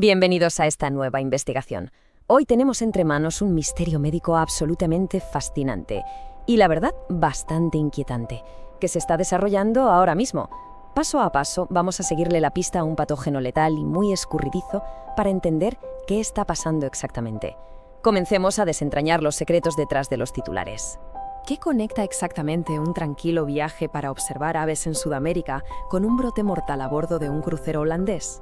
Bienvenidos a esta nueva investigación. Hoy tenemos entre manos un misterio médico absolutamente fascinante y, la verdad, bastante inquietante, que se está desarrollando ahora mismo. Paso a paso vamos a seguirle la pista a un patógeno letal y muy escurridizo para entender qué está pasando exactamente. Comencemos a desentrañar los secretos detrás de los titulares. ¿Qué conecta exactamente un tranquilo viaje para observar aves en Sudamérica con un brote mortal a bordo de un crucero holandés?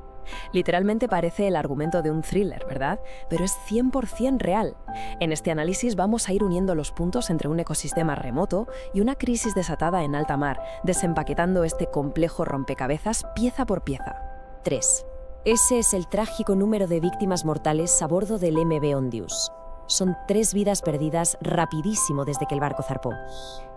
Literalmente parece el argumento de un thriller, ¿verdad? Pero es 100% real. En este análisis vamos a ir uniendo los puntos entre un ecosistema remoto y una crisis desatada en alta mar, desempaquetando este complejo rompecabezas pieza por pieza. 3. Ese es el trágico número de víctimas mortales a bordo del MV Ondius. Son 3 vidas perdidas rapidísimo desde que el barco zarpó.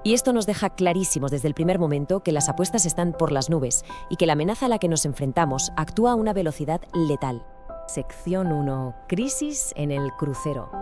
Y esto nos deja clarísimos desde el primer momento que las apuestas están por las nubes y que la amenaza a la que nos enfrentamos actúa a una velocidad letal. Sección 1. Crisis en el crucero.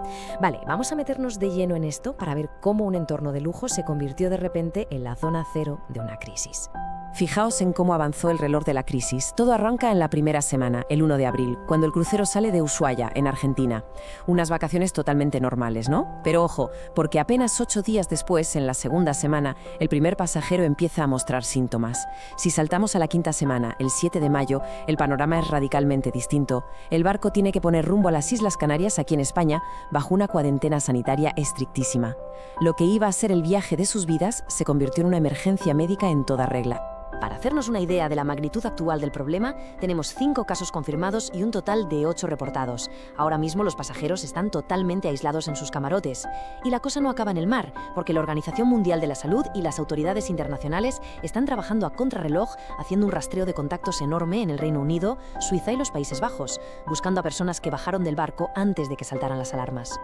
Vale, vamos a meternos de lleno en esto para ver cómo un entorno de lujo se convirtió de repente en la zona cero de una crisis. Fijaos en cómo avanzó el reloj de la crisis. Todo arranca en la primera semana, el 1 de abril, cuando el crucero sale de Ushuaia, en Argentina. Unas vacaciones totalmente normales, ¿no? Pero ojo, porque apenas 8 días después, en la segunda semana, el primer pasajero empieza a mostrar síntomas. Si saltamos a la quinta semana, el 7 de mayo, el panorama es radicalmente distinto. El barco tiene que poner rumbo a las Islas Canarias, aquí en España, bajo una cuarentena sanitaria estrictísima. Lo que iba a ser el viaje de sus vidas se convirtió en una emergencia médica en toda regla. Para hacernos una idea de la magnitud actual del problema, tenemos 5 casos confirmados y un total de 8 reportados. Ahora mismo los pasajeros están totalmente aislados en sus camarotes. Y la cosa no acaba en el mar, porque la Organización Mundial de la Salud y las autoridades internacionales están trabajando a contrarreloj, haciendo un rastreo de contactos enorme en el Reino Unido, Suiza y los Países Bajos, buscando a personas que bajaron del barco antes de que saltaran las alarmas.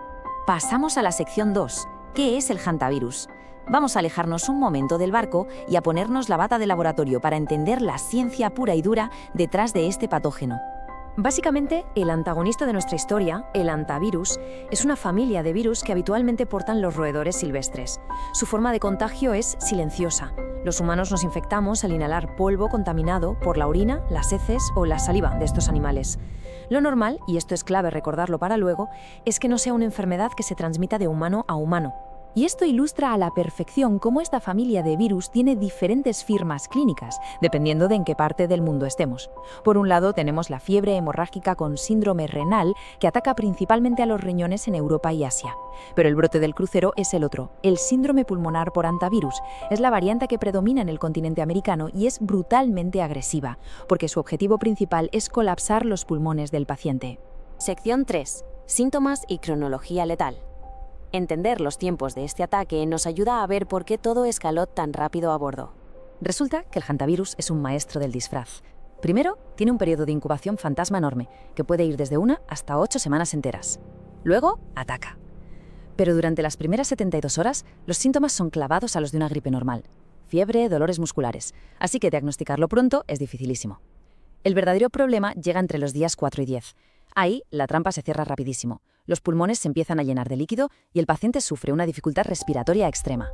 Pasamos a la sección 2. ¿Qué es el hantavirus? Vamos a alejarnos un momento del barco y a ponernos la bata de laboratorio para entender la ciencia pura y dura detrás de este patógeno. Básicamente, el antagonista de nuestra historia, el hantavirus, es una familia de virus que habitualmente portan los roedores silvestres. Su forma de contagio es silenciosa. Los humanos nos infectamos al inhalar polvo contaminado por la orina, las heces o la saliva de estos animales. Lo normal, y esto es clave recordarlo para luego, es que no sea una enfermedad que se transmita de humano a humano. Y esto ilustra a la perfección cómo esta familia de virus tiene diferentes firmas clínicas, dependiendo de en qué parte del mundo estemos. Por un lado tenemos la fiebre hemorrágica con síndrome renal, que ataca principalmente a los riñones en Europa y Asia. Pero el brote del crucero es el otro, el síndrome pulmonar por hantavirus. Es la variante que predomina en el continente americano y es brutalmente agresiva, porque su objetivo principal es colapsar los pulmones del paciente. Sección 3. Síntomas y cronología letal. Entender los tiempos de este ataque nos ayuda a ver por qué todo escaló tan rápido a bordo. Resulta que el hantavirus es un maestro del disfraz. Primero, tiene un periodo de incubación fantasma enorme, que puede ir desde 1 hasta 8 semanas enteras. Luego, ataca. Pero durante las primeras 72 horas, los síntomas son clavados a los de una gripe normal. Fiebre, dolores musculares. Así que diagnosticarlo pronto es dificilísimo. El verdadero problema llega entre los días 4 y 10. Ahí, la trampa se cierra rapidísimo. Los pulmones se empiezan a llenar de líquido y el paciente sufre una dificultad respiratoria extrema.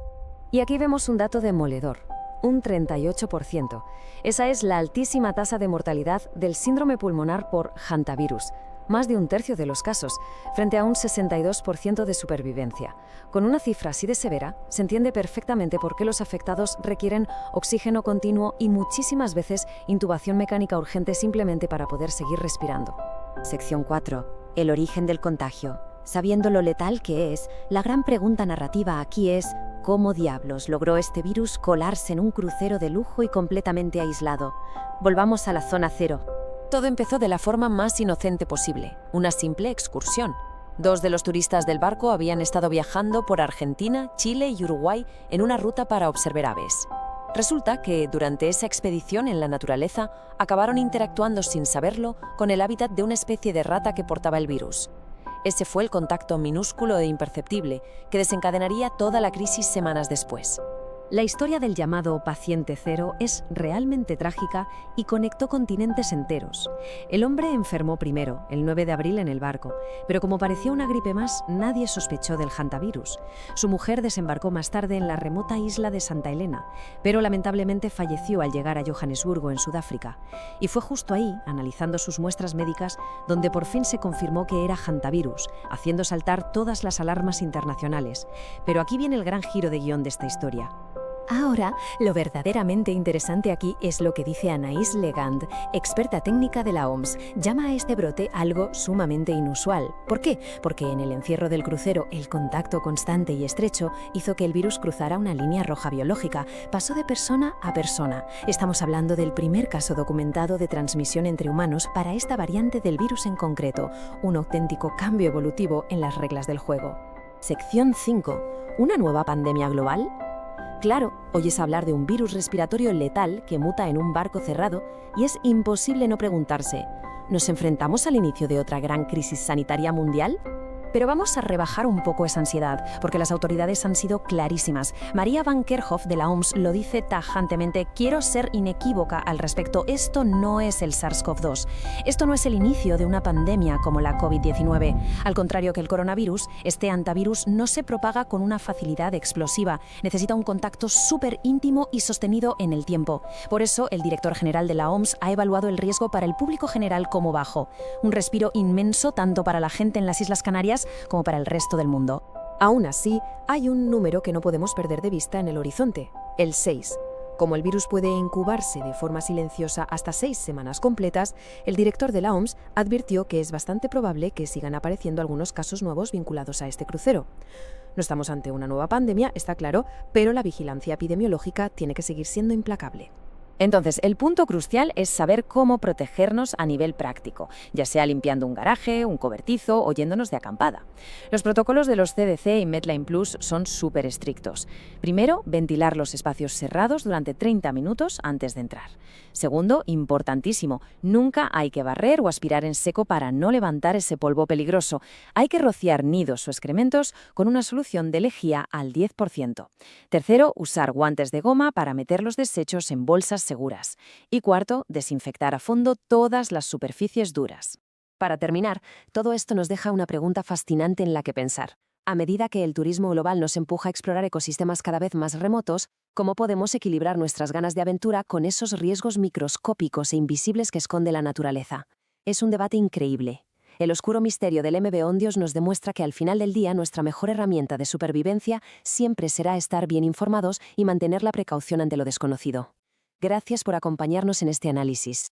Y aquí vemos un dato demoledor, un 38%. Esa es la altísima tasa de mortalidad del síndrome pulmonar por hantavirus, más de un tercio de los casos, frente a un 62% de supervivencia. Con una cifra así de severa, se entiende perfectamente por qué los afectados requieren oxígeno continuo y muchísimas veces intubación mecánica urgente simplemente para poder seguir respirando. Sección 4. El origen del contagio. Sabiendo lo letal que es, la gran pregunta narrativa aquí es ¿cómo diablos logró este virus colarse en un crucero de lujo y completamente aislado? Volvamos a la zona cero. Todo empezó de la forma más inocente posible, una simple excursión. 2 de los turistas del barco habían estado viajando por Argentina, Chile y Uruguay en una ruta para observar aves. Resulta que durante esa expedición en la naturaleza acabaron interactuando sin saberlo con el hábitat de una especie de rata que portaba el virus. Ese fue el contacto minúsculo e imperceptible que desencadenaría toda la crisis semanas después. La historia del llamado paciente cero es realmente trágica y conectó continentes enteros. El hombre enfermó primero, el 9 de abril en el barco, pero como parecía una gripe más, nadie sospechó del hantavirus. Su mujer desembarcó más tarde en la remota isla de Santa Helena, pero lamentablemente falleció al llegar a Johannesburgo, en Sudáfrica. Y fue justo ahí, analizando sus muestras médicas, donde por fin se confirmó que era hantavirus, haciendo saltar todas las alarmas internacionales. Pero aquí viene el gran giro de guión de esta historia. Ahora, lo verdaderamente interesante aquí es lo que dice Anaïs Legand, experta técnica de la OMS. Llama a este brote algo sumamente inusual. ¿Por qué? Porque en el encierro del crucero, el contacto constante y estrecho hizo que el virus cruzara una línea roja biológica. Pasó de persona a persona. Estamos hablando del primer caso documentado de transmisión entre humanos para esta variante del virus en concreto. Un auténtico cambio evolutivo en las reglas del juego. Sección 5. ¿Una nueva pandemia global? Claro, oyes hablar de un virus respiratorio letal que muta en un barco cerrado y es imposible no preguntarse, ¿nos enfrentamos al inicio de otra gran crisis sanitaria mundial? Pero vamos a rebajar un poco esa ansiedad, porque las autoridades han sido clarísimas. María Van Kerkhove de la OMS lo dice tajantemente: quiero ser inequívoca al respecto, esto no es el SARS-CoV-2. Esto no es el inicio de una pandemia como la COVID-19. Al contrario que el coronavirus, este hantavirus no se propaga con una facilidad explosiva. Necesita un contacto súper íntimo y sostenido en el tiempo. Por eso, el director general de la OMS ha evaluado el riesgo para el público general como bajo. Un respiro inmenso tanto para la gente en las Islas Canarias como para el resto del mundo. Aún así, hay un número que no podemos perder de vista en el horizonte, el 6. Como el virus puede incubarse de forma silenciosa hasta 6 semanas completas, el director de la OMS advirtió que es bastante probable que sigan apareciendo algunos casos nuevos vinculados a este crucero. No estamos ante una nueva pandemia, está claro, pero la vigilancia epidemiológica tiene que seguir siendo implacable. Entonces, el punto crucial es saber cómo protegernos a nivel práctico, ya sea limpiando un garaje, un cobertizo o yéndonos de acampada. Los protocolos de los CDC y Medline Plus son súper estrictos. Primero, ventilar los espacios cerrados durante 30 minutos antes de entrar. Segundo, importantísimo, nunca hay que barrer o aspirar en seco para no levantar ese polvo peligroso. Hay que rociar nidos o excrementos con una solución de lejía al 10%. Tercero, usar guantes de goma para meter los desechos en bolsas seguras. Y cuarto, desinfectar a fondo todas las superficies duras. Para terminar, todo esto nos deja una pregunta fascinante en la que pensar. A medida que el turismo global nos empuja a explorar ecosistemas cada vez más remotos, ¿cómo podemos equilibrar nuestras ganas de aventura con esos riesgos microscópicos e invisibles que esconde la naturaleza? Es un debate increíble. El oscuro misterio del MB-Ondios nos demuestra que al final del día nuestra mejor herramienta de supervivencia siempre será estar bien informados y mantener la precaución ante lo desconocido. Gracias por acompañarnos en este análisis.